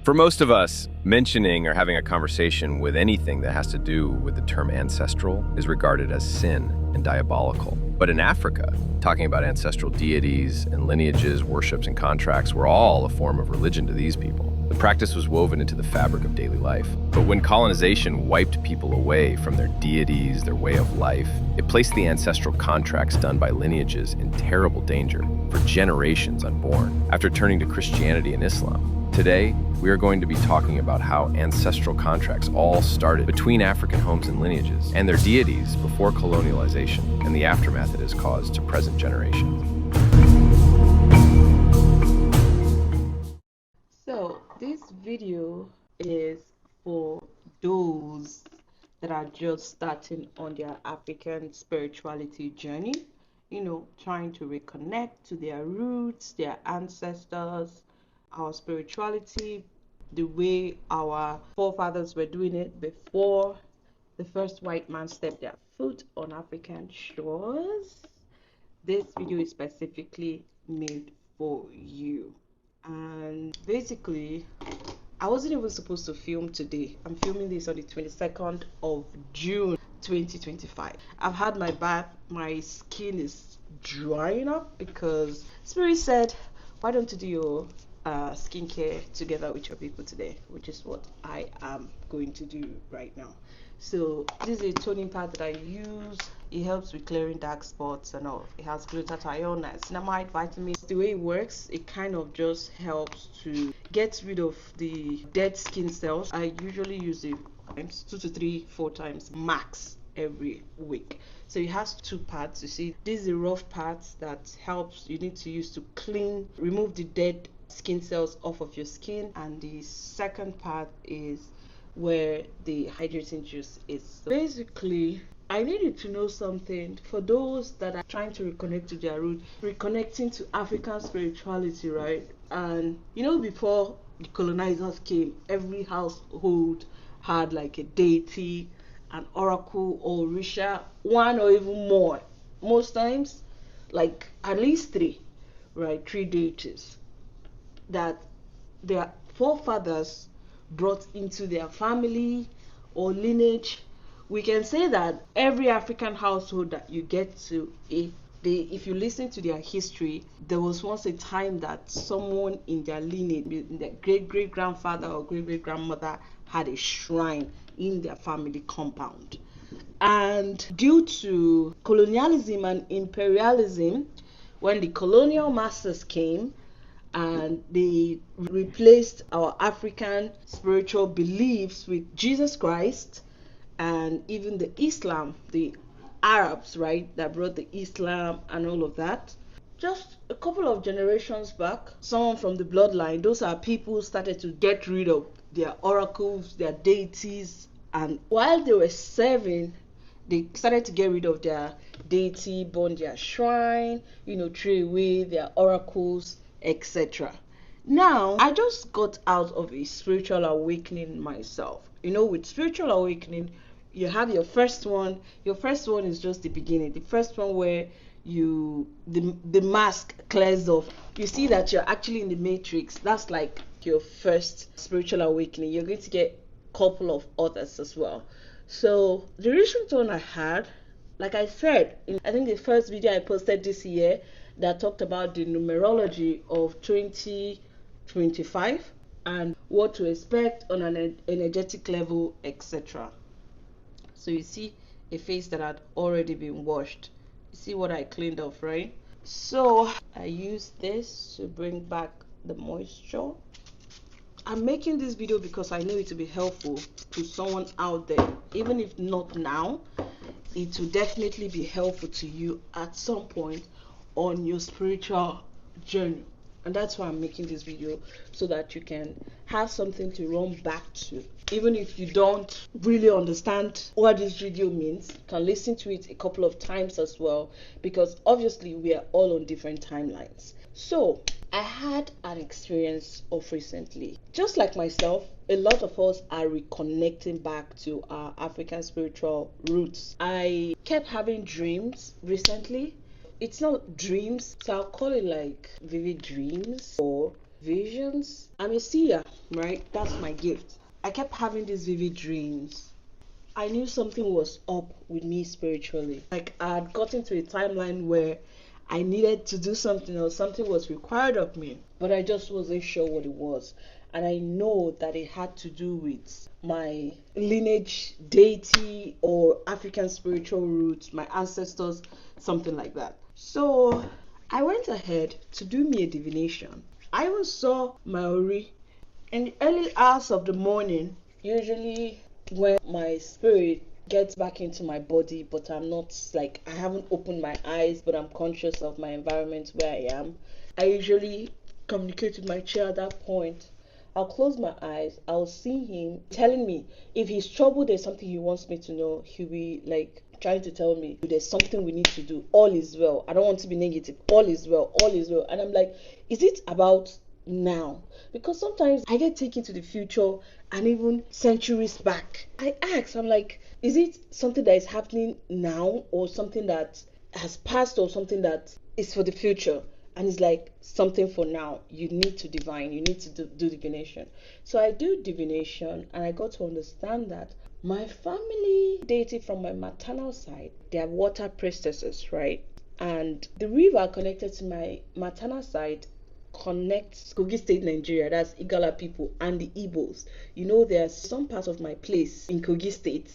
For most of us, mentioning or having a conversation with anything that has to do with the term ancestral is regarded as sin and diabolical. But in Africa, talking about ancestral deities and lineages, worships, and contracts were all a form of religion to these people. The practice was woven into the fabric of daily life. But when colonization wiped people away from their deities, their way of life, it placed the ancestral contracts done by lineages in terrible danger for generations unborn. After turning to Christianity and Islam, today, we are going to be talking about how ancestral contracts all started between African homes and lineages and their deities before colonialization and the aftermath it has caused to present generations. So this video is for those that are just starting on their African spirituality journey, trying to reconnect to their roots, their ancestors, our spirituality, the way our forefathers were doing it before the first white man stepped their foot on African shores. This video is specifically made for you. And basically, I wasn't even supposed to film today. I'm filming this on the 22nd of June 2025. I've had my bath. My skin is drying up because Spirit said, why don't you do your skincare together with your people today, which is what I am going to do right now. So this is a toning pad that I use. It helps with clearing dark spots and all. It has glutathione, niacinamide, vitamins. The way it works, it kind of just helps to get rid of the dead skin cells. I usually use it 2 to 3, 4 times max every week. So it has 2 parts. You see, this is the rough parts that helps you need to use to clean, remove the dead skin cells off of your skin, and the second part is where the hydrating juice is. So basically, I needed to know something for those that are trying to reconnect to their roots, reconnecting to African spirituality, right? And before the colonizers came, every household had like a deity, an oracle, or orisha, one or even more. Most times, like at least 3, right? 3 deities that their forefathers brought into their family or lineage. We can say that every African household that you get to, if you listen to their history, there was once a time that someone in their lineage, their great grandfather or great grandmother, had a shrine in their family compound. And due to colonialism and imperialism, when the colonial masters came, and they replaced our African spiritual beliefs with Jesus Christ and even the Islam, the Arabs, right, that brought the Islam and all of that. Just a couple of generations back, someone from the bloodline, those are people who started to get rid of their oracles, their deities, and while they were serving, they started to get rid of their deity, burn their shrine, throw away their oracles, etc. Now, I just got out of a spiritual awakening myself. With spiritual awakening, you have your first one. Your first one is just the beginning. The first one where the mask clears off. You see that you're actually in the matrix. That's like your first spiritual awakening. You're going to get a couple of others as well. So the recent one I had, like I said, I think the first video I posted this year that talked about the numerology of 2025 and what to expect on an energetic level, etc. So you see a face that had already been washed. You see what I cleaned off, right? So I used this to bring back the moisture. I'm making this video because I know it will be helpful to someone out there. Even if not now, it will definitely be helpful to you at some point on your spiritual journey. And that's why I'm making this video, so that you can have something to run back to. Even if you don't really understand what this video means, you can listen to it a couple of times as well, because obviously we are all on different timelines. So I had an experience of recently. Just like myself, a lot of us are reconnecting back to our African spiritual roots. I kept having dreams recently. It's not dreams, so I'll call it like vivid dreams or visions. I'm a seer, right? That's my gift. I kept having these vivid dreams. I knew something was up with me spiritually. Like I had gotten to a timeline where I needed to do something or something was required of me, but I just wasn't sure what it was. And I know that it had to do with my lineage, deity, or African spiritual roots, my ancestors, something like that. So I went ahead to do me a divination. I even saw Maori in the early hours of the morning, usually when my spirit gets back into my body, but I'm not like I haven't opened my eyes, but I'm conscious of my environment where I am. I usually communicate with my chair at that point. I'll close my eyes, I'll see him telling me if he's troubled, there's something he wants me to know. He'll be like trying to tell me there's something we need to do. All is well. I don't want to be negative. All is well. All is well. And I'm like, is it about now? Because sometimes I get taken to the future and even centuries back. I ask, I'm like, is it something that is happening now or something that has passed or something that is for the future? And it's like something for now. You need to divine, you need to do divination. So I do divination and I got to understand that my family deity from my maternal side, they are water priestesses, right? And the river connected to my maternal side connects Kogi State, Nigeria, that's Igala people, and the Igbos. You know, there's some part of my place in Kogi State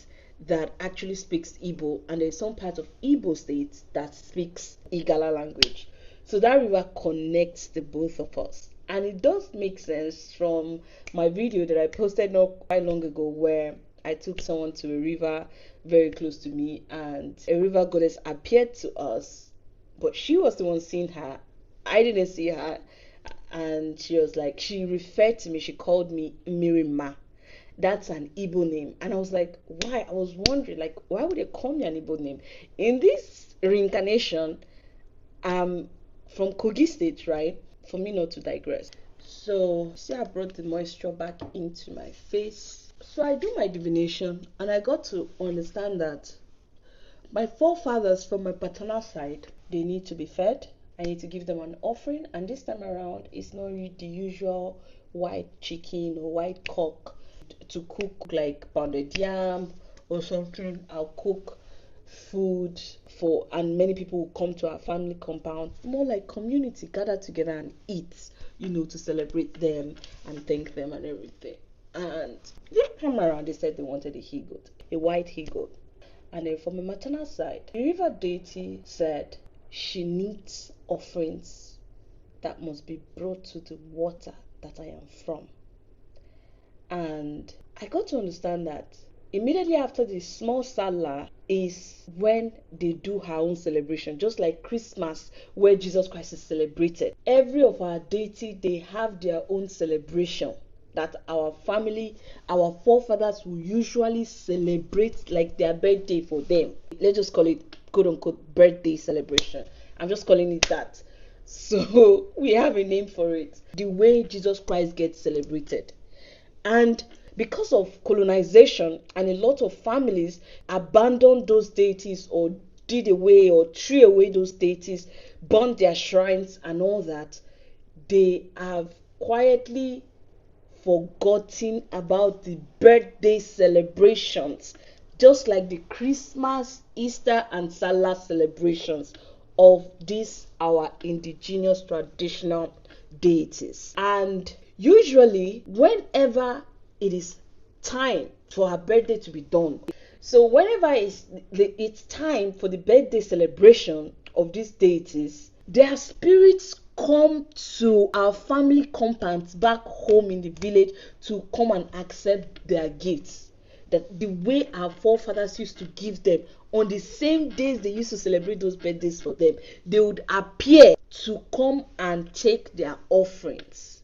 that actually speaks Igbo, and there's some part of Igbo State that speaks Igala language. So that river connects the both of us. And it does make sense from my video that I posted not quite long ago where I took someone to a river very close to me and a river goddess appeared to us, but she was the one seeing her. I didn't see her. And she was like, she referred to me, she called me Mirima. That's an Igbo name. And I was like, why? I was wondering, like, why would they call me an Igbo name? In this reincarnation, from Kogi State, right? For me not to digress. So, see, I brought the moisture back into my face. So I do my divination and I got to understand that my forefathers from my paternal side, they need to be fed. I need to give them an offering, and this time around, it's not the usual white chicken or white cock to cook like pounded yam or something. I'll cook food for, and many people will come to our family compound, more like community, gather together and eat, to celebrate them and thank them and everything. And this time around, they said they wanted a he-goat, a white he-goat. And then from the maternal side, the river deity said she needs offerings that must be brought to the water that I am from. And I got to understand that immediately after the small Salah is when they do her own celebration, just like Christmas where Jesus Christ is celebrated. Every of our deity, they have their own celebration that our family, our forefathers will usually celebrate like their birthday for them. Let's just call it quote unquote birthday celebration. I'm just calling it that. So we have a name for it. The way Jesus Christ gets celebrated. And because of colonization and a lot of families abandoned those deities or did away or threw away those deities, burned their shrines and all that, they have quietly forgotten about the birthday celebrations, just like the Christmas, Easter, and Salah celebrations of these our indigenous traditional deities. And usually, whenever it is time for her birthday to be done, so whenever it's time for the birthday celebration of these deities, their spirits come to our family compounds back home in the village to come and accept their gifts. That the way our forefathers used to give them on the same days they used to celebrate those birthdays for them, they would appear to come and take their offerings.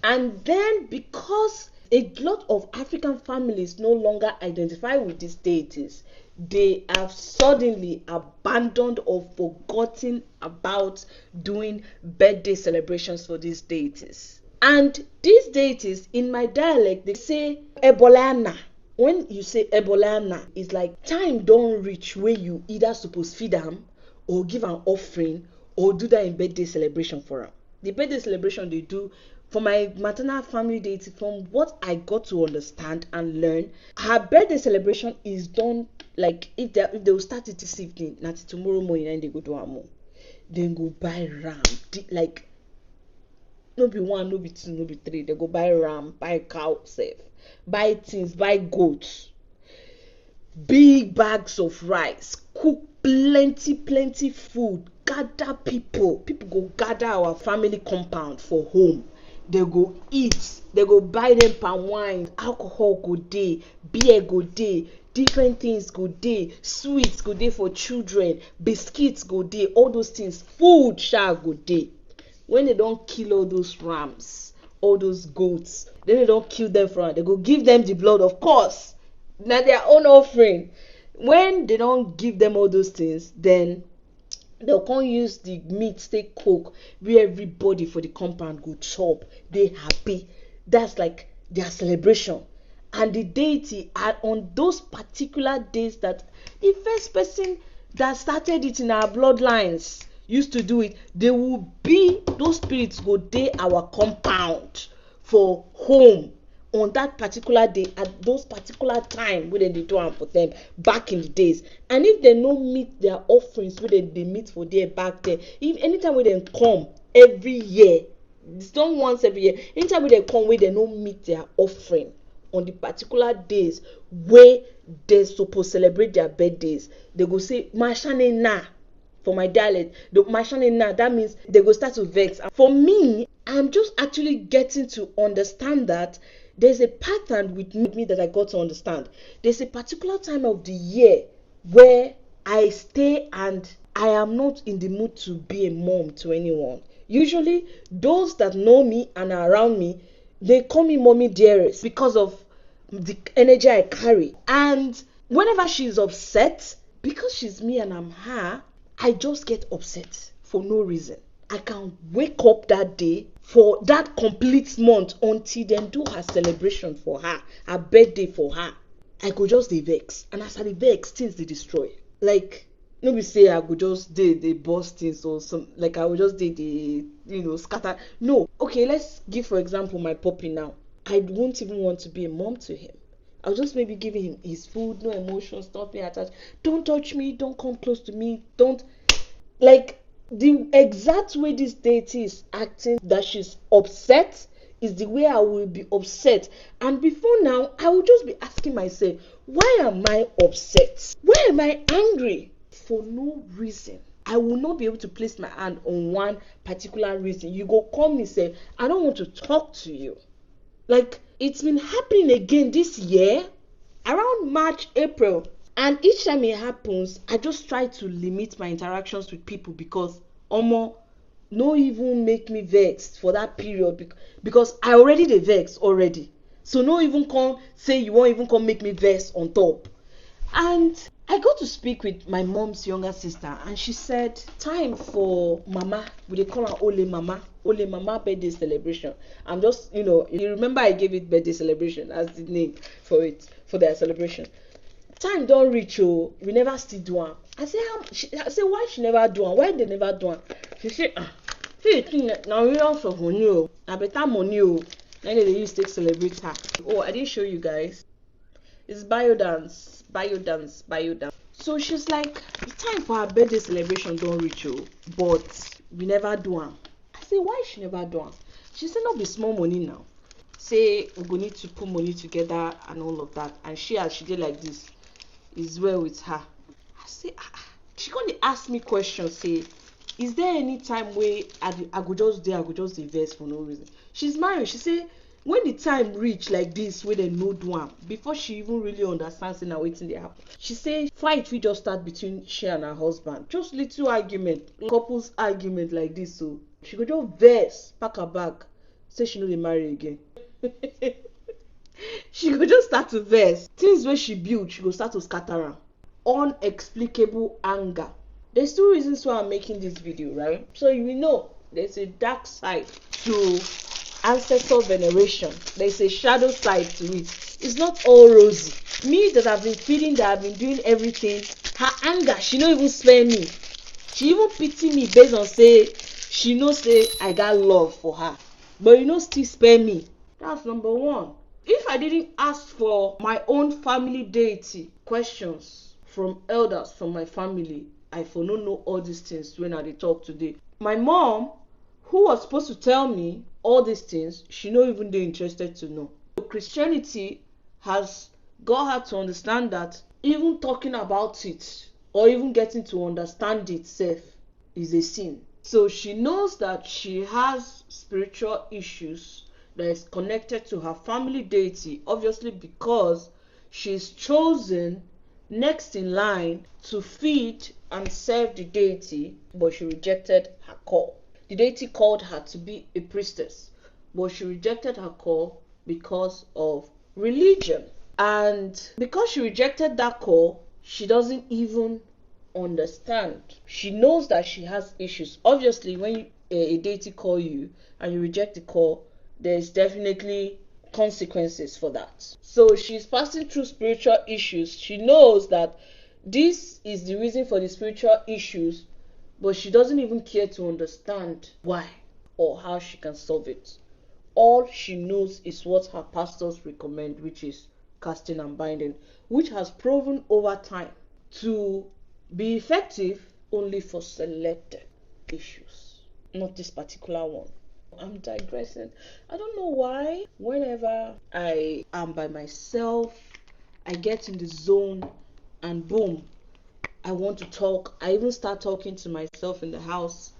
And then because a lot of African families no longer identify with these deities, they have suddenly abandoned or forgotten about doing birthday celebrations for these deities. And these deities, in my dialect, they say Ebolana. When you say Ebolana, it's like time don't reach where you either supposed feed them or give an offering or do that in birthday celebration for them. The birthday celebration they do for my maternal family deity, from what I got to understand and learn, her birthday celebration is done like if they will start it this evening, not tomorrow morning, and they go do am. Then go buy ram, like no be one, no be two, no be three. They go buy ram, buy cow, safe, buy things, buy goats, big bags of rice, cook plenty food, gather people go gather our family compound for home. They go eat, they go buy them palm wine, alcohol go dey, beer go dey, different things go dey, sweets go dey for children, biscuits go dey, all those things, food sha go dey. When they don't kill all those rams, all those goats, then they don't kill them for, they go give them the blood, of course, na their own offering. When they don't give them all those things, then they'll come use the meat take cook, where everybody for the compound go chop, they happy. That's like their celebration. And the deity are on those particular days that the first person that started it in our bloodlines used to do it, they will be, those spirits go dey our compound for home on that particular day at those particular time wey dem dey do am for them back in the days. And if they no meet their offerings wey dem dey meet for there back then, if anytime wey dem come every year, it's done once every year, anytime wey dem come wey dem no meet their offering on the particular days wey dem suppose celebrate their birthdays, they go say mashane na. For my dialect, the mashane na, that means they go start to vex. And for me, I'm just actually getting to understand that there's a pattern with me that I got to understand. There's a particular time of the year where I stay and I am not in the mood to be a mom to anyone. Usually, those that know me and are around me, they call me mommy dearest because of the energy I carry. And whenever she's upset, because she's me and I'm her, I just get upset for no reason. I can wake up that day for that complete month until then do her celebration for her birthday for her. I go just dey vex, and as I dey vex, things dey destroy. Like, no be say I go just dey burst things or some, like I will just dey scatter. No, okay, let's give for example my puppy now. I won't even want to be a mom to him. I'll just maybe giving him his food, no emotions, nothing attached. Don't touch me, don't come close to me, don't. Like, the exact way this deity is acting, that she's upset, is the way I will be upset. And before now, I will just be asking myself, why am I upset? Why am I angry? For no reason. I will not be able to place my hand on one particular reason. You go call me, say, I don't want to talk to you. Like, it's been happening again this year, around March, April. And each time it happens, I just try to limit my interactions with people because, no even make me vexed for that period because I already dey vex already. So no even come say you won't even come make me vex on top. And I got to speak with my mom's younger sister, and she said, time for mama, we dey call her Ole Mama birthday celebration. I'm just, you remember I gave it birthday celebration as the name for it, for their celebration. Time don't reach, we never still do am. I say why she never do am? Why they never do am? She say, see, now we also money, na better money, now they use to celebrate her. Oh, I didn't show you guys. It's bio dance. So she's like, the time for her birthday celebration don't reach, but we never do am. I say, why she never do am? She said, no be small money now. Say we go need to put money together and all of that. And she, as she did like this, is well with her. I say, she gonna ask me questions, say, is there any time where I go just dey vex for no reason? She's married. She say, when the time reach like this, where they no do am, before she even really understands say na wetin dey happen, she say fight we just start between she and her husband, just little argument, couples argument like this. So she go just vex, pack her bag, say she no dey marry again. She go just start to vex. Things wey she build, she go start to scatter am. Unexplicable anger. There's two reasons why I'm making this video, right? So you know there's a dark side to ancestor veneration. There's a shadow side to it. It's not all rosy. Me that I've been feeding, that I've been doing everything, her anger, she no even spare me. She even pity me based on say she knows say I got love for her, but you know still spare me. That's number one. If I didn't ask for my own family deity questions from elders from my family, I for no know all these things when I dey talk today. My mom, who was supposed to tell me all these things, she no even dey interested to know. So Christianity has got her to understand that even talking about it or even getting to understand itself is a sin. So she knows that she has spiritual issues that is connected to her family deity, obviously because she's chosen next in line to feed and serve the deity, but she rejected her call. The deity called her to be a priestess, but she rejected her call because of religion. And because she rejected that call, she doesn't even understand. She knows that she has issues. Obviously, when a deity call you and you reject the call, there's definitely consequences for that. So she's passing through spiritual issues. She knows that this is the reason for the spiritual issues, but she doesn't even care to understand why or how she can solve it. All she knows is what her pastors recommend, which is casting and binding, which has proven over time to be effective only for selected issues, not this particular one. I'm digressing. I don't know why. Whenever I am by myself, I get in the zone and boom, I want to talk. I even start talking to myself in the house,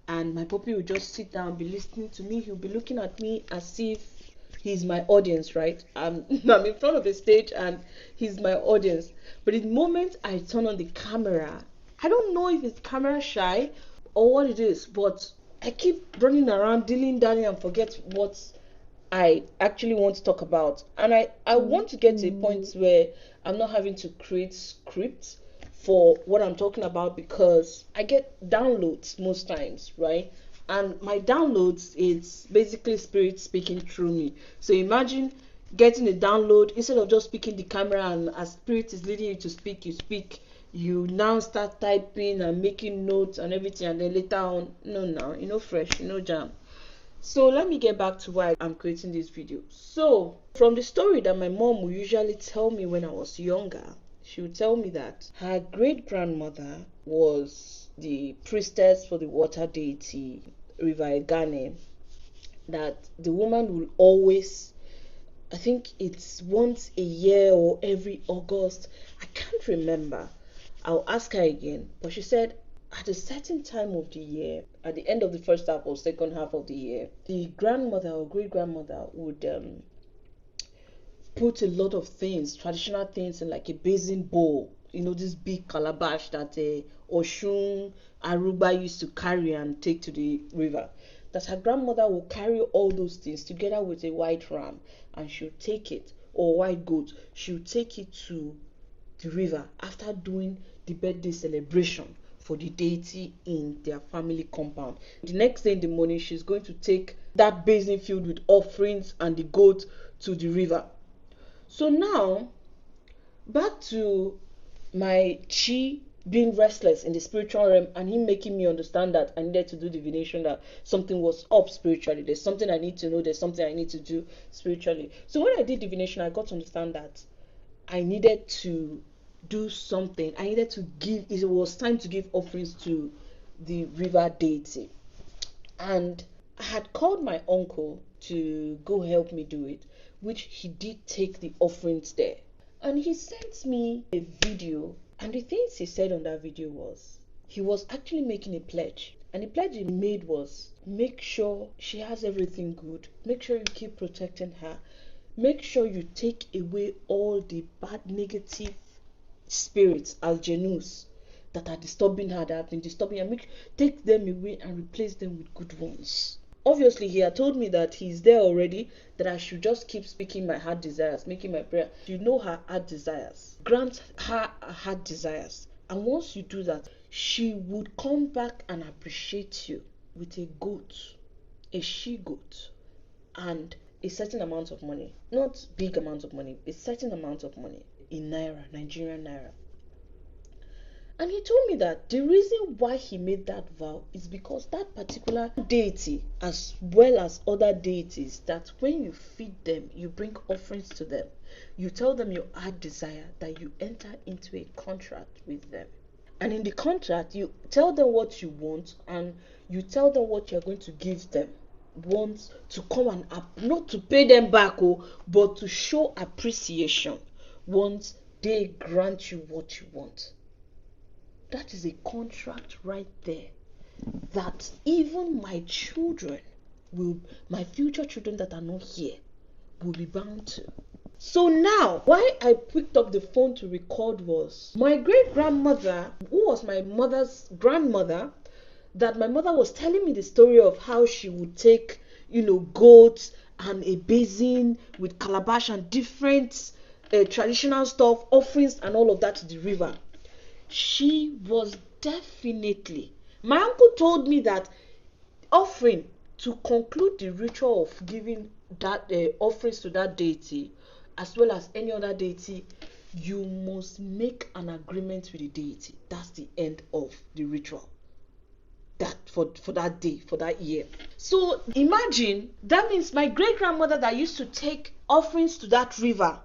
and my puppy will just sit down, be listening to me. He'll be looking at me as if he's my audience, right? I'm in front of the stage and he's my audience. But the moment I turn on the camera, I don't know if it's camera shy or what it is, but I keep running around, dealing, and forget what I actually want to talk about. And I want to get to a point where I'm not having to create scripts for what I'm talking about, because I get downloads most times, right? And my downloads is basically spirit speaking through me. So imagine getting a download instead of just speaking the camera, and as spirit is leading you to speak, you speak. You now start typing and making notes and everything, and then later on, no, fresh, jam. So let me get back to why I'm creating this video. So from the story that my mom would usually tell me when I was younger, she would tell me that her great grandmother was the priestess for the water deity River Egane. That the woman will always, I think it's once a year or every August, I can't remember. I'll ask her again. But she said at a certain time of the year, at the end of the first half or second half of the year, the grandmother or great grandmother would put a lot of things, traditional things, in like a basin bowl. This big calabash that Oshun Aruba used to carry and take to the river. That her grandmother will carry all those things together with a white ram, and she'll take it, or white goat, she'll take it to the river after doing the birthday celebration for the deity in their family compound. The next day in the morning, she's going to take that basin filled with offerings and the goat to the river. So now, back to my chi being restless in the spiritual realm and him making me understand that I needed to do divination, that something was up spiritually. There's something I need to know, there's something I need to do spiritually. So when I did divination, I got to understand that I needed to do something. I needed to give, it was time to give offerings to the river deity. And I had called my uncle to go help me do it, which he did take the offerings there. And he sent me a video, and the things he said on that video was, he was actually making a pledge. And the pledge he made was, make sure she has everything good, make sure you keep protecting her, make sure you take away all the bad negative spirits, algenus, that are disturbing her, that have been disturbing her, take them away and replace them with good ones. Obviously, he had told me that he's there already, that I should just keep speaking my heart desires, making my prayer. You know her heart desires. Grant her heart desires. And once you do that, she would come back and appreciate you with a goat, a she goat, and a certain amount of money. Not big amount of money, a certain amount of money in naira, Nigerian naira. And he told me that the reason why he made that vow is because that particular deity, as well as other deities, that when you feed them, you bring offerings to them, you tell them your heart desire, that you enter into a contract with them. And in the contract, you tell them what you want and you tell them what you're going to give them. Want to come and not to pay them back, but to show appreciation once they grant you what you want. That is a contract right there that even my children my future children that are not here will be bound to. So now, why I picked up the phone to record was my great-grandmother, who was my mother's grandmother, that my mother was telling me the story of how she would take, goats and a basin with calabash and different traditional stuff, offerings and all of that to the river. She was definitely, my uncle told me that offering to conclude the ritual of giving that offerings to that deity, as well as any other deity, you must make an agreement with the deity. That's the end of the ritual. That for that day, for that year. So imagine, that means my great-grandmother that used to take offerings to that river,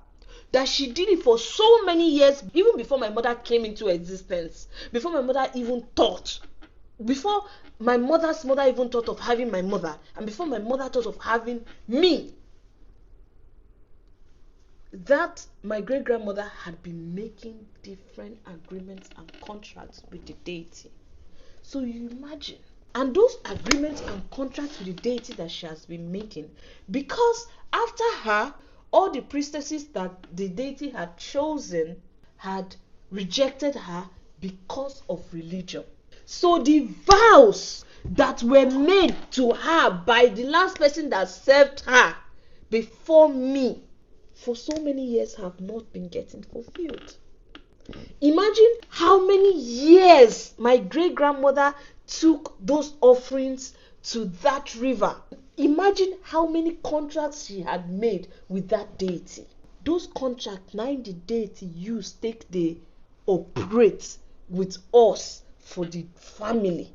that she did it for so many years, even before my mother came into existence, before my mother even thought, before my mother's mother even thought of having my mother, and before my mother thought of having me, that my great-grandmother had been making different agreements and contracts with the deity. So you imagine, and those agreements and contracts with the deity that she has been making, because after her, all the priestesses that the deity had chosen had rejected her because of religion. So the vows that were made to her by the last person that served her before me for so many years have not been getting fulfilled. Imagine how many years my great-grandmother took those offerings to that river. Imagine how many contracts she had made with that deity. Those contracts, now the deity used, they operate with us for the family.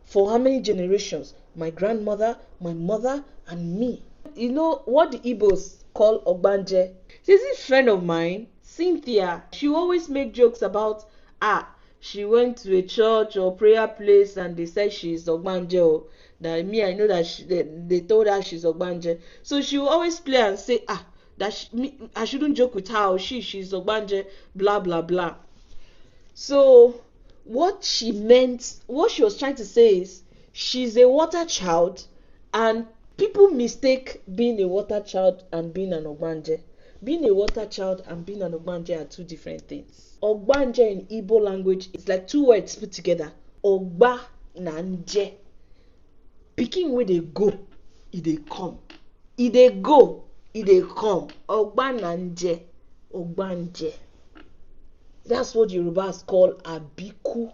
For how many generations? My grandmother, my mother, and me. You know what the Igbos call Ogbanje? She's a friend of mine, Cynthia. She always make jokes about, she went to a church or prayer place and they said she's Ogbanje. That me, I know that they told her she's Ogbanje. So she will always play and say, I shouldn't joke with her, or she's Ogbanje, blah blah blah. So what she was trying to say is, she's a water child, and people mistake being a water child and being an Ogbanje. Being a water child and being an Ogbanje are two different things. Ogbanje in Igbo language is like two words put together. Ogba na nje. Pikin where they go, they come. They go, they come. Ogba na nje. Ogbanje. That's what Yorubas call abiku.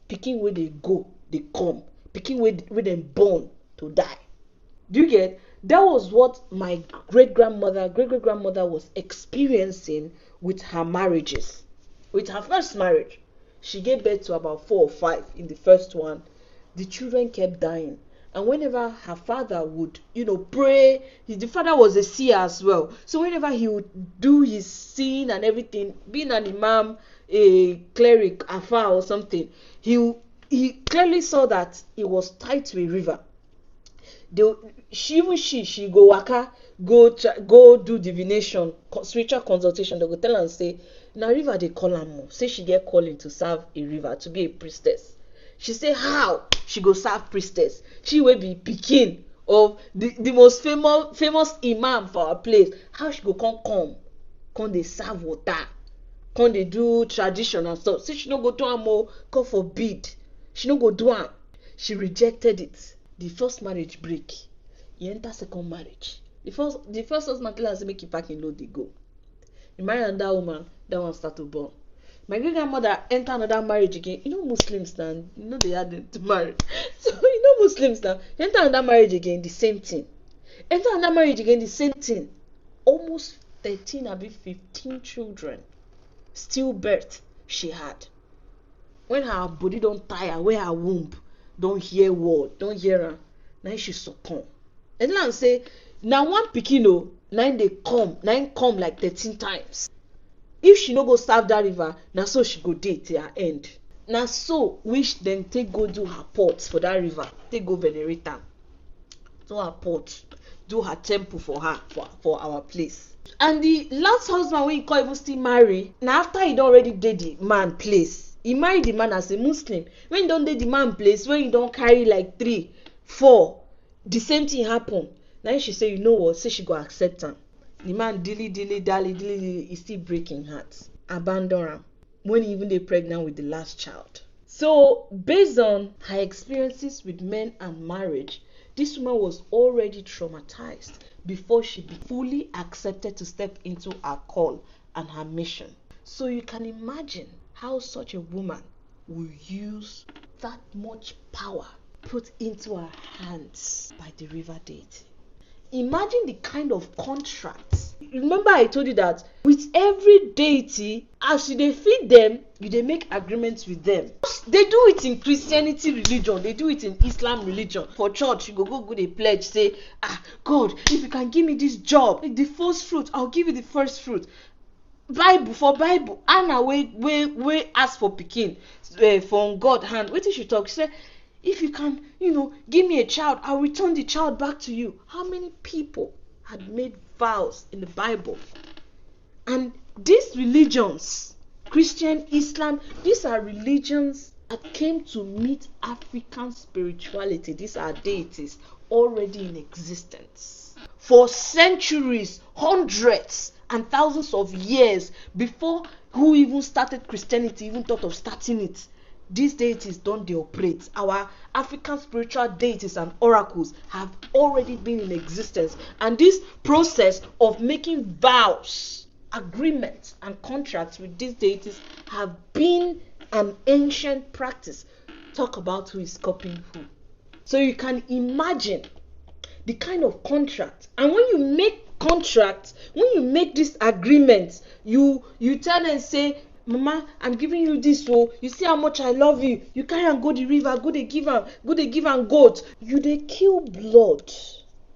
Pikin where they go, they come. Pikin where they born to die. Do you get? That was what my great-grandmother was experiencing with her marriages. With her first marriage, she gave birth to about 4 or 5 in the first one. The children kept dying. And whenever her father would, pray, the father was a seer as well. So whenever he would do his seeing and everything, being an imam, a cleric, afa or something, he clearly saw that it was tied to a river. She go waka, go do divination, spiritual consultation. They go tell her and say, na river they call am, say she get calling to serve a river, to be a priestess. She say, how she go serve priestess? She will be pikin of the most famous imam for our place. How she go come they serve water, come they do tradition and stuff. Say she no go do am, God forbid, she no go do am. She rejected it. The first marriage break. He enter second marriage. The first husband tell her say make you pack in load, they go. He marry another woman, that one start to born. My great-grandmother enter another marriage again. Muslims now, they had them to marry. So Muslims now, enter another marriage again, the same thing. Enter another marriage again, the same thing. Almost 13 or 15 children. Stillbirth she had. When her body don't tire, where her womb don't hear word, don't hear her, now she succumb. And then I say, now one pikin, now they come like 13 times. If she no go serve that river, now so she go dey till her end. Now so which then take go do her pots for that river, take go venerate am, do her pot, do her temple for her, for our place. And the last husband wey he come even still marry, na after he don already dey the man place. He marry the man as a Muslim. When he don dey the man place, when he don carry like 3, 4, the same thing happen. Now she say, you know what, say she go accept am. The man dilly, he still breaking heart, abandon am when he even dey pregnant with the last child. So based on her experiences with men and marriage, this woman was already traumatized before she be fully accepted to step into her call and her mission. So you can imagine how such a woman will use that much power put into her hands by the river deity. Imagine the kind of contracts. Remember I told you that with every deity, as you dey feed them, you dey make agreements with them. They do it in Christianity religion, they do it in Islam religion. For church, you go dey pledge, say, God, if you can give me this job, the first fruit, I'll give you the first fruit. Bible, Anna wey ask for pikin from God hand. Wetin she talk? She say, if you can, give me a child, I'll return the child back to you. How many people had made vows in the Bible? And these religions, Christian, Islam, these are religions that came to meet African spirituality. These are deities already in existence for centuries, hundreds and thousands of years before who even started Christianity, even thought of starting it. These deities don't they operate. Our African spiritual deities and oracles have already been in existence. And this process of making vows, agreements, and contracts with these deities have been an ancient practice. Talk about who is copying who. So you can imagine the kind of contract. And when you make contracts, when you make these agreements, you tell them, say, Mama, I'm giving you this, so you see how much I love you. You carry and go the river, go they give am goat. You they kill blood.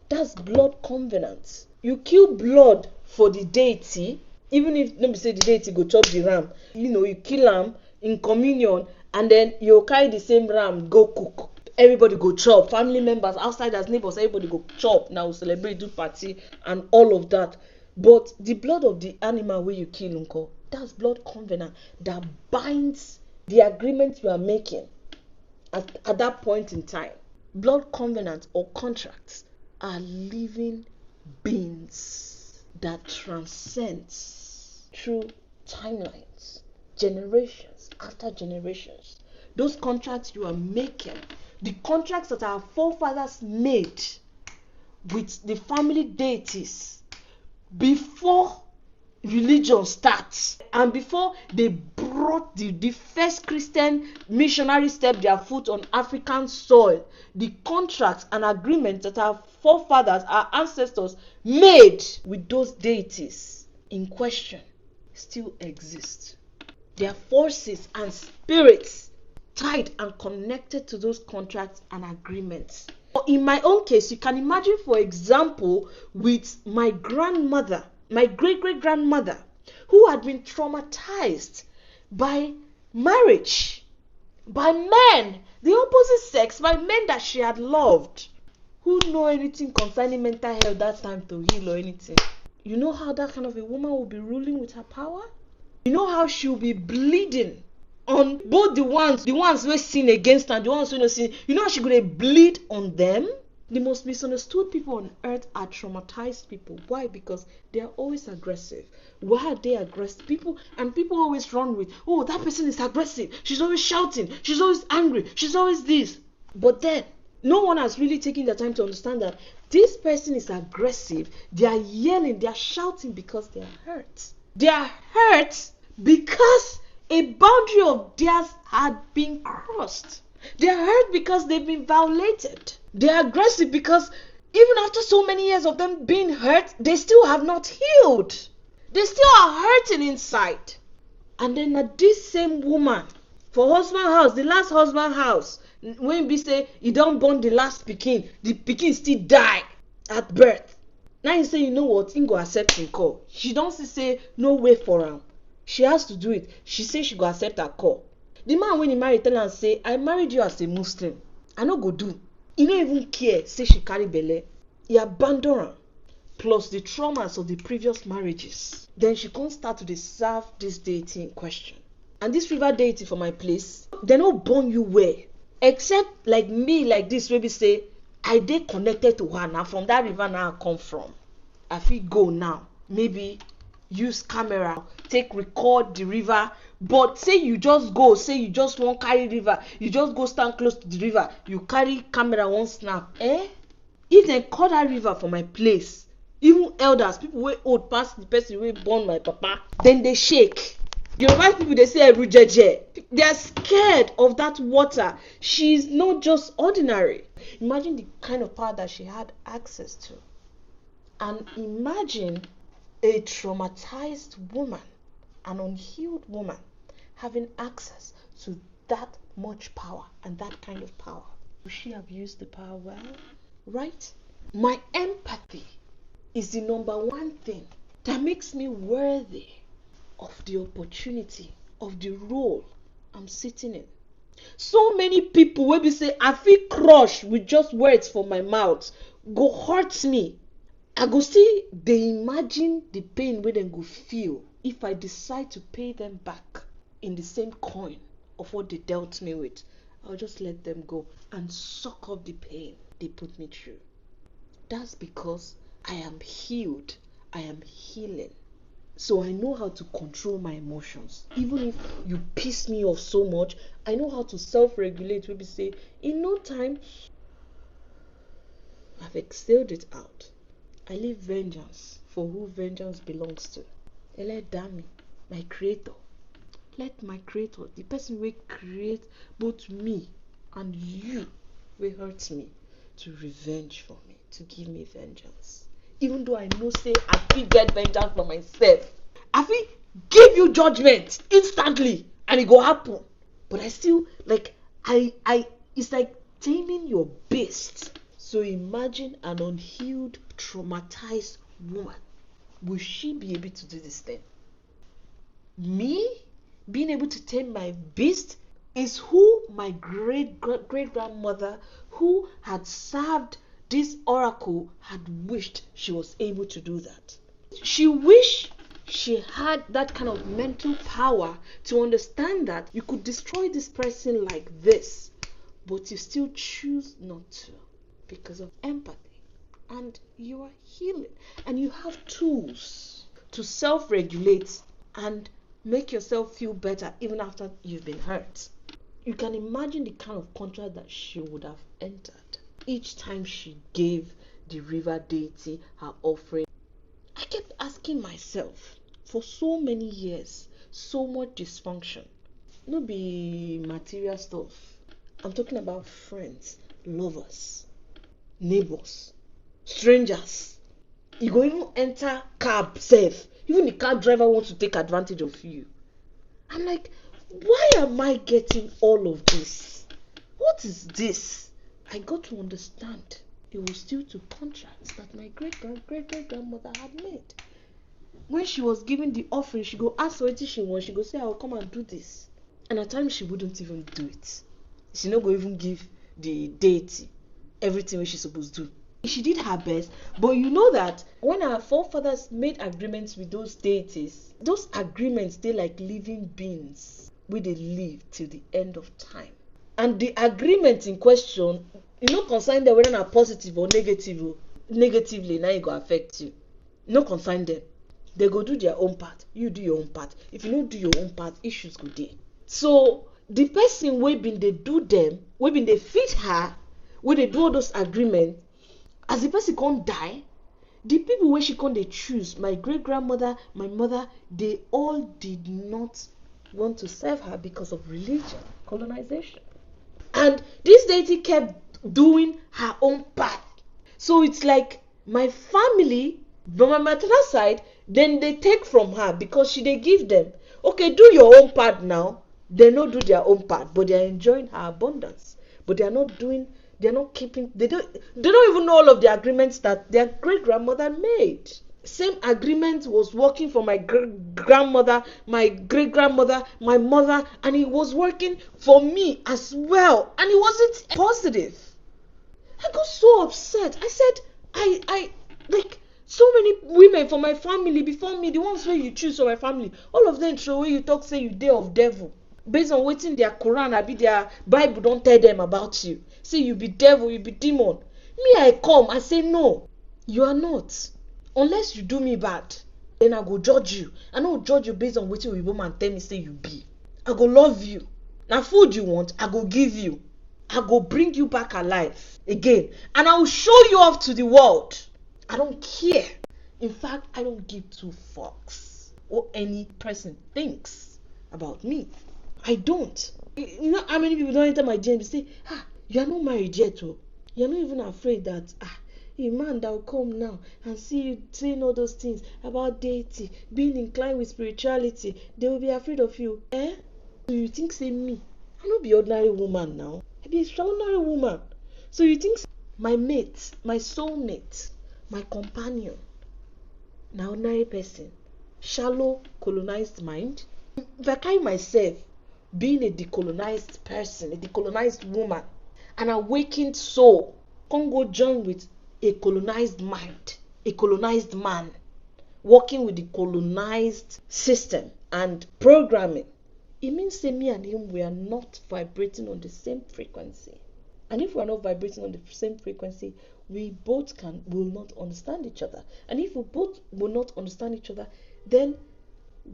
That's blood covenant. You kill blood for the deity, even if let me say the deity go chop the ram. You kill am in communion, and then you carry the same ram, go cook. Everybody go chop. Family members, outsiders, neighbors, everybody go chop. Now celebrate, do party, and all of that. But the blood of the animal where you kill, uncle, that's blood covenant that binds the agreement you are making at that point in time. Blood covenant or contracts are living beings that transcends through timelines, generations after generations. Those contracts you are making, the contracts that our forefathers made with the family deities before religion starts and before they brought the first Christian missionary step their foot on African soil, the contracts and agreements that our forefathers, our ancestors made with those deities in question still exist. Their forces and spirits tied and connected to those contracts and agreements. In my own case, you can imagine, for example, with my grandmother, my great-great-grandmother, who had been traumatized by marriage, by men, the opposite sex, by men that she had loved, who know anything concerning mental health that time to heal or anything. You know how that kind of a woman will be ruling with her power? You know how she will be bleeding on both the ones who sin against her and the ones who don't sin. You know how she's going to bleed on them? The most misunderstood people on earth are traumatized people. Why? Because they are always aggressive. Why are they aggressive? People always run with, oh, that person is aggressive. She's always shouting. She's always angry. She's always this. But then, no one has really taken the time to understand that this person is aggressive. They are yelling. They are shouting because they are hurt. They are hurt because a boundary of theirs had been crossed. They are hurt because they've been violated. They are aggressive because even after so many years of them being hurt, they still have not healed. They still are hurting inside. And then this same woman For husband house, the last husband house, when be say you don't born the last pikin, the pikin still die at birth. Now you say, you know what, him go accept him call. She don't say no way for am. She has to do it. She say she go accept her call. The man when he married tell am say, I married you as a Muslim. I no go do. He no even care say she carry belle. He abandon her. Plus the traumas of the previous marriages. Then she can't start to serve this deity in question. And this river deity for my place, they no born you well. Except like me, like this, where we say, I dey connected to her now. From that river now I come from. I feel go now. Maybe use camera, take record the river. But say you just go, say you just won't carry river, you just go stand close to the river, you carry camera one snap. If they call that river for my place, even elders, people wey old pass the person wey born my papa, then they shake. Yoruba people they say erujeje. They are scared of that water. She's not just ordinary. Imagine the kind of power that she had access to. And imagine a traumatized woman, an unhealed woman, having access to that much power and that kind of power. Would she have used the power well? Right? My empathy is the number one thing that makes me worthy of the opportunity, of the role I'm sitting in. So many people will be say, I feel crushed with just words from my mouth, go hurt me. I go see, they imagine the pain where they go feel if I decide to pay them back in the same coin of what they dealt me with. I'll just let them go and suck up the pain they put me through. That's because I am healed. I am healing. So I know how to control my emotions. Even if you piss me off so much, I know how to self-regulate. Maybe say, in no time, I've exhaled it out. I leave vengeance for who vengeance belongs to. Let Dami, my creator. Let my creator, the person who create both me and you, who hurts me, to revenge for me, to give me vengeance. Even though I know say I feel get vengeance for myself, I feel give you judgment instantly and it go happen. But I still it's like taming your beast. So imagine an unhealed, traumatized woman. Will she be able to do this thing? Me being able to tame my beast is who my great grandmother, who had served this oracle, had wished she was able to do that. She wished she had that kind of mental power to understand that you could destroy this person like this, but you still choose not to because of empathy. And you are healing. And you have tools to self-regulate and make yourself feel better even after you've been hurt. You can imagine the kind of contract that she would have entered each time she gave the river deity her offering. I kept asking myself for so many years, so much dysfunction. No be material stuff. I'm talking about friends, lovers, neighbors, strangers. You go even enter cab safe. Even the cab driver wants to take advantage of you. I'm like, why am I getting all of this? What is this? I got to understand it was due to contracts that my great grandmother had made. When she was giving the offering, she go ask what she wants. She go say, I'll come and do this. And at times she wouldn't even do it. She no go even give the deity everything what she's supposed to do. She did her best, but you know that when our forefathers made agreements with those deities, those agreements, they like living beings where they live till the end of time. And the agreement in question, you know, concern them whether not positive or negative. Negatively, now it go affect you. No concern them. They go do their own part. You do your own part. If you don't do your own part, issues go there. So the person where been they do them, where been they feed her, where they do all those agreements, as the person can't die, the people where she can't they choose, my great grandmother, my mother, they all did not want to serve her because of religion, colonization. And this deity kept doing her own path. So it's like my family, from my maternal side, then they take from her because she they give them. Okay, do your own part now. They not do their own part, but they are enjoying her abundance. But they are not doing, they are not keeping, they don't even know all of the agreements that their great grandmother made. Same agreement was working for my grandmother, my great grandmother, my mother, and it was working for me as well. And it wasn't positive. I got so upset. I said, I like so many women from my family before me, the ones where you choose for my family, all of them throw away you talk say you day of devil. Based on wetin their Quran abi their Bible don tell them about you. Say you be devil, you be demon. Me, I come, I say no, you are not. Unless you do me bad, then I go judge you. I no judge you based on wetin oyibo man tell me say you be. I go love you. Na food you want, I go give you. I go bring you back alive again. And I will show you off to the world. I don't care. In fact, I don't give two fucks what any person thinks about me. I don't. You know how many people don't enter my DM and say, you are not married yet, oh. You're not even afraid that a man that will come now and see you saying all those things about deity, being inclined with spirituality, they will be afraid of you. So you think say me? I no be ordinary woman now. I be extraordinary woman. So you think my mate, my soulmate, my companion, na ordinary person, shallow, colonized mind? If I carry myself being a decolonized person, a decolonized woman, an awakened soul, can't go join with a colonized mind, a colonized man, working with the colonized system and programming, it means say me and him, we are not vibrating on the same frequency. And if we are not vibrating on the same frequency, we both will not understand each other. And if we both will not understand each other, then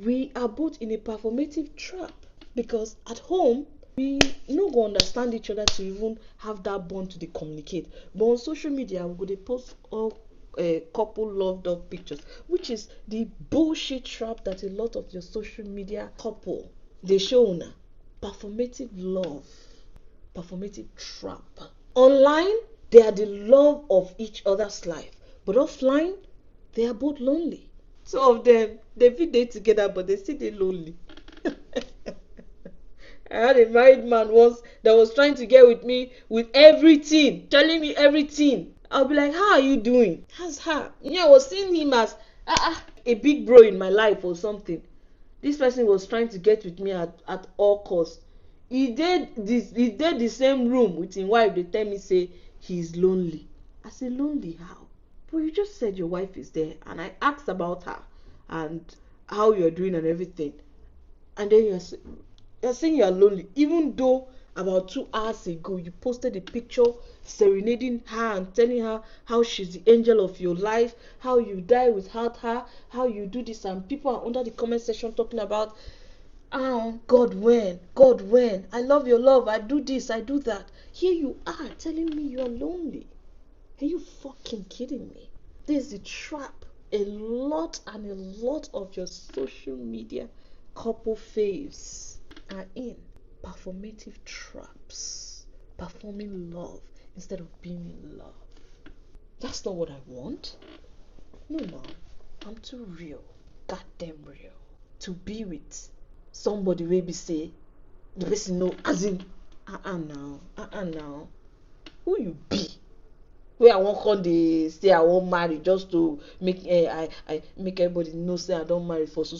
we are both in a performative trap. Because at home, we no go understand each other to even have that bond to communicate. But on social media, we go dey post all couple loved up pictures, which is the bullshit trap that a lot of your social media couple they show una. Performative love, performative trap. Online, they are the love of each other's life, but offline, they are both lonely. Two of them, they fit dey together, but they still dey lonely. I had a married man once that was trying to get with me with everything, telling me everything. I'll be like, how are you doing? How's her? I was seeing him as a big bro in my life or something. This person was trying to get with me at all costs. He did the same room with his wife. They tell me say he's lonely. I say, lonely how? But you just said your wife is there, and I asked about her and how you're doing and everything, and then you're saying you're lonely, even though about 2 hours ago you posted a picture serenading her and telling her how she's the angel of your life, how you die without her, how you do this, and people are under the comment section talking about, God when, I love your love, I do this, I do that. Here you are telling me you're lonely. Are you fucking kidding me? This is the trap a lot of your social media couple faves are in. Performative traps, performing love instead of being in love. That's not what I want. No, I'm too real, goddamn real, to be with somebody wey be say the person know as in now who you be, wey I wan come dey say I wan marry just to make I make everybody know say I don marry for so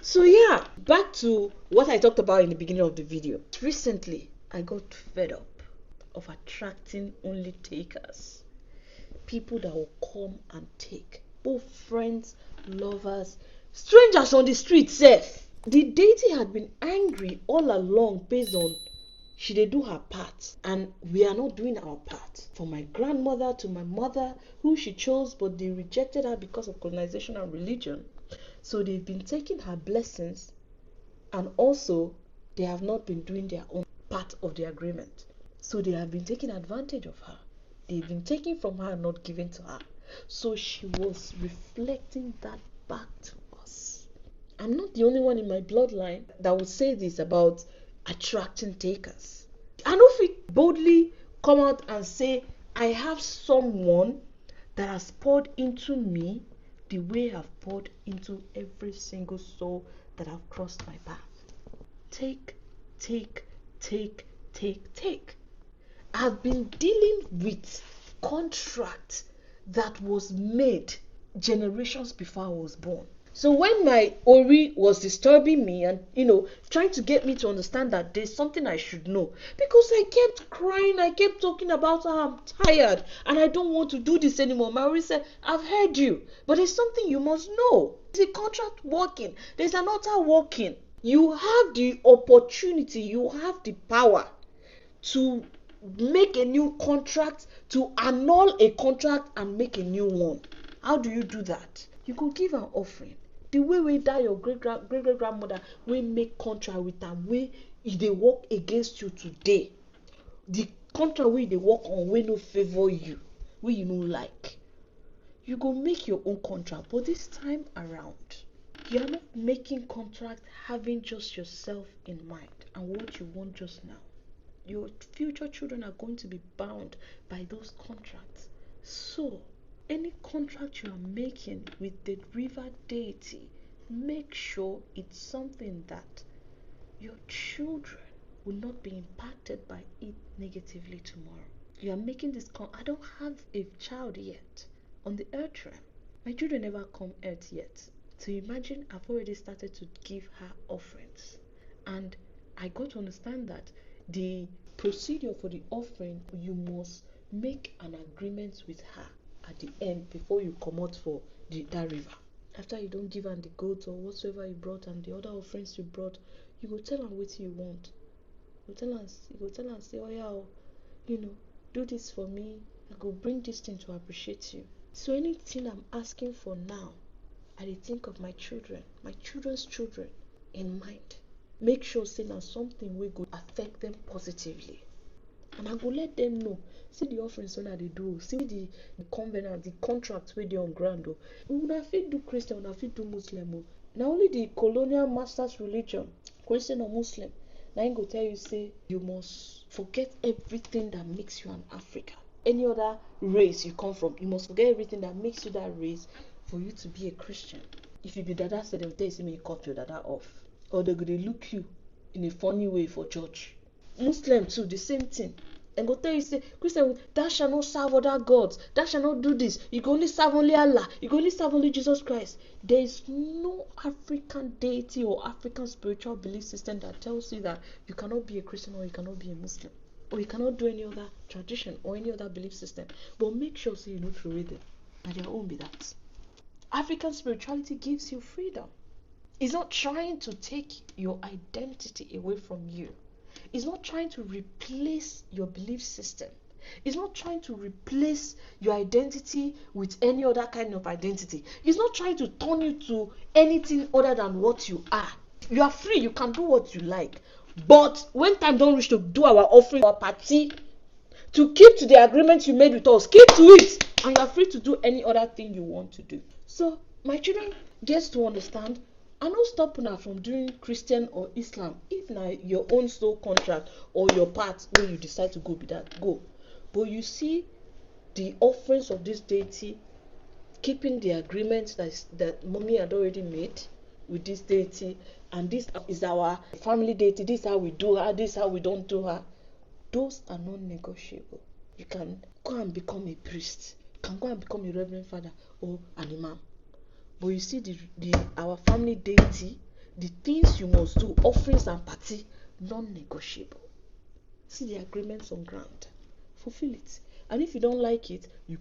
So yeah, back to what I talked about in the beginning of the video. Recently, I got fed up of attracting only takers. People that will come and take. Both friends, lovers, strangers on the street sef. The deity had been angry all along based on she dey do her part and we are not doing our part. From my grandmother to my mother, who she chose, but they rejected her because of colonization and religion. So they've been taking her blessings, and also they have not been doing their own part of the agreement. So they have been taking advantage of her. They've been taking from her and not giving to her. So she was reflecting that back to us. I'm not the only one in my bloodline that would say this about attracting takers. I know if we boldly come out and say, I have someone that has poured into me the way I've poured into every single soul that have crossed my path. Take take, take, take, take. I've been dealing with contract that was made generations before I was born. So when my Ori was disturbing me and, trying to get me to understand that there's something I should know, because I kept crying, I kept talking about how I'm tired and I don't want to do this anymore. My Ori said, I've heard you, but there's something you must know. There's a contract working, there's an altar working. You have the opportunity, you have the power to make a new contract, to annul a contract and make a new one. How do you do that? You could give an offering. The way we die your great grandmother will make contract with them, way if they work against you today. The contract where they work on will no favor you, where you no like. You go make your own contract, but this time around, you are not making contract having just yourself in mind and what you want just now. Your future children are going to be bound by those contracts. So, any contract you are making with the river deity, make sure it's something that your children will not be impacted by it negatively tomorrow. You are making this I don't have a child yet on the earth realm. My children never come earth yet. So imagine I've already started to give her offerings. And I got to understand that the procedure for the offering, you must make an agreement with her at the end before you come out for that river. After you don't give her the goat or whatsoever you brought and the other offerings you brought, you go tell her what you want. You go tell her, say, oh yeah, do this for me. I go bring this thing to appreciate you. So anything I'm asking for now, I think of my children, my children's children in mind. Make sure say na something wey go affect them positively. And I go let them know. See the offerings wey they do. See the covenant, the contract wey dey on ground. Una fit do Christian, una fit do Muslim. Na only the colonial masters religion, Christian or Muslim, na im go tell you say you must forget everything that makes you an African. Any other race you come from, you must forget everything that makes you that race for you to be a Christian. If you be Dada, say them tell you say you cut your Dada off. Or they go dey look you in a funny way for church. Muslim too, the same thing. And go tell you say, Christian, thou shalt not serve other gods. Thou shalt not do this. You can only serve only Allah. You can only serve only Jesus Christ. There is no African deity or African spiritual belief system that tells you that you cannot be a Christian or you cannot be a Muslim. Or you cannot do any other tradition or any other belief system. But make sure so you know through it. And there won't be that. African spirituality gives you freedom. It's not trying to take your identity away from you. It's not trying to replace your belief system. It's not trying to replace your identity with any other kind of identity. It's not trying to turn you to anything other than what you are. You are free. You can do what you like. But when time don't reach to do our offering, our party, to keep to the agreement you made with us, keep to it. And you are free to do any other thing you want to do. So, my children gets to understand, I no stop una from doing Christian or Islam. If na your own soul contract or your part where you decide to go with that, go. But you see the offerings of this deity, keeping the agreement that mommy had already made with this deity, and this is our family deity, this is how we do her, this is how we don't do her. Those are non-negotiable. You can go and become a priest. You can go and become a reverend father or an imam. But you see our family deity, the things you must do, offerings and party, non-negotiable. See the agreements on ground. Fulfill it. And if you don't like it, you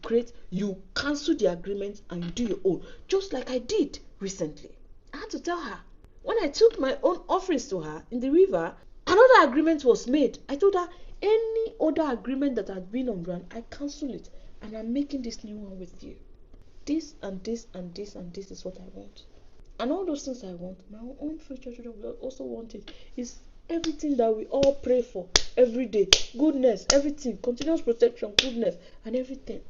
cancel the agreement and you do your own. Just like I did recently. I had to tell her. When I took my own offerings to her in the river, another agreement was made. I told her, any other agreement that had been on ground, I cancel it. And I'm making this new one with you. This and this and this and this is what I want. And all those things I want, my own future children will also want it. It's everything that we all pray for every day. Goodness, everything, continuous protection, goodness, and everything.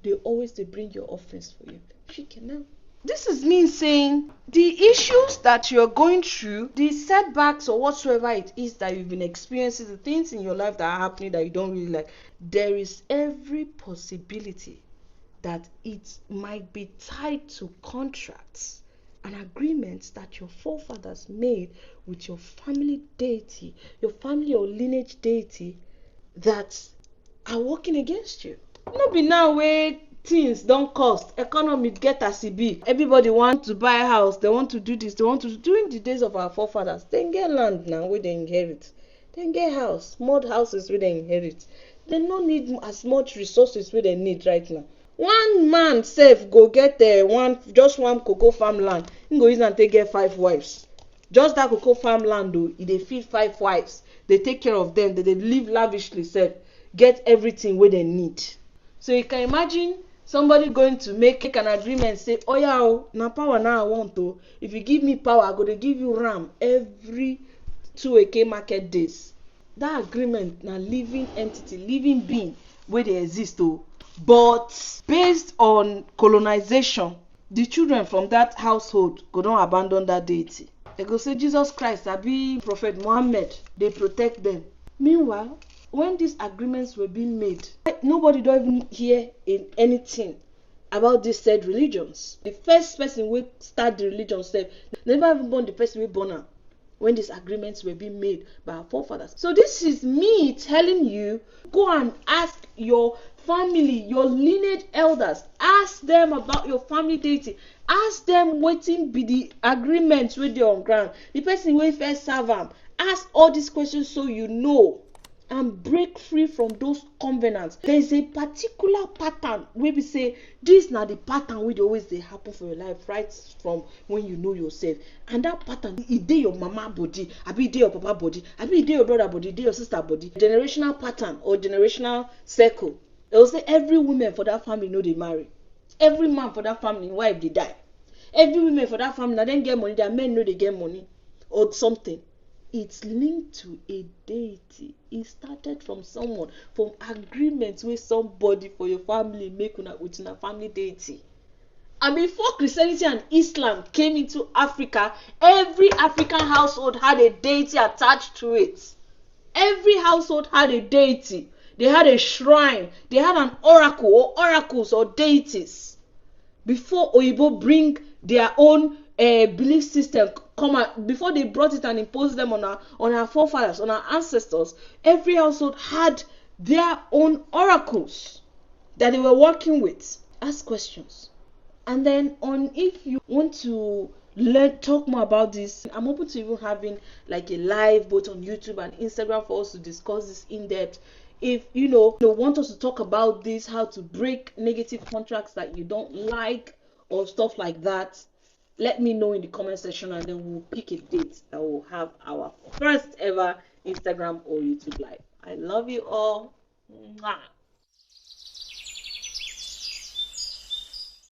They always bring your offerings for you. She can now. This is me saying the issues that you're going through, the setbacks or whatsoever it is that you've been experiencing, the things in your life that are happening that you don't really like, there is every possibility that it might be tied to contracts an agreement that your forefathers made with your family deity, your family or lineage deity, that are working against you. No be now where things don't cost, economy get as e be, everybody want to buy house, they want to do this, they want to. During the days of our forefathers, they get land now where they inherit, they get house, mud houses where they inherit. They no need as much resources where they need right now. One man sef go get one cocoa farmland, him go use am take get 5 wives. Just that cocoa farmland o, e dey feed 5 wives, dey take care of them, dey live lavishly sef, get everything wey dem need. So you can imagine somebody going to make an agreement, say, oh yeah, oh, na power now I want to. If you give me power, I go to give you ram every 2 Eke market days. That agreement na living entity, living being wey dey exist o. But based on colonization, the children from that household go don abandon that deity. They go say Jesus Christ abi Prophet Muhammad dey protect them. Meanwhile, when these agreements were being made, nobody don't even hear in anything about these said religions. The first person wey start the religion sef, never even born the person wey born am when these agreements were being made by our forefathers. So this is me telling you, go and ask your family, your lineage elders, ask them about your family deity, ask them wetin be the agreements wey dey on ground, the person wey first serve am. Ask all these questions so you know and break free from those covenants. There is a particular pattern wey be say this na the pattern wey dey always dey happen for your life right from when you know yourself. And that pattern, e dey your mama body, abi e dey your papa body, abi e dey your brother body, e dey your sister body. Generational pattern or generational circle. They will say every woman for that family no dey marry, every man for that family wife dey die, every woman for that family na dem get money, their men no dey get money or something. It's linked to a deity. It started from someone, from agreements with somebody for your family make with una family deity. And before Christianity and Islam came into Africa, every African household had a deity attached to it. Every household had a deity. They had a shrine. They had an oracle or oracles or deities. Before Oyibo bring their own belief system, before they brought it and imposed them on our forefathers, on our ancestors, every household had their own oracles that they were working with. Ask questions. And then if you want to talk more about this, I'm open to even having like a live both on YouTube and Instagram for us to discuss this in depth. If you want us to talk about this, how to break negative contracts that you don't like or stuff like that, let me know in the comment section, and then we'll pick a date that we'll have our first ever Instagram or YouTube live. I love you all. Mwah.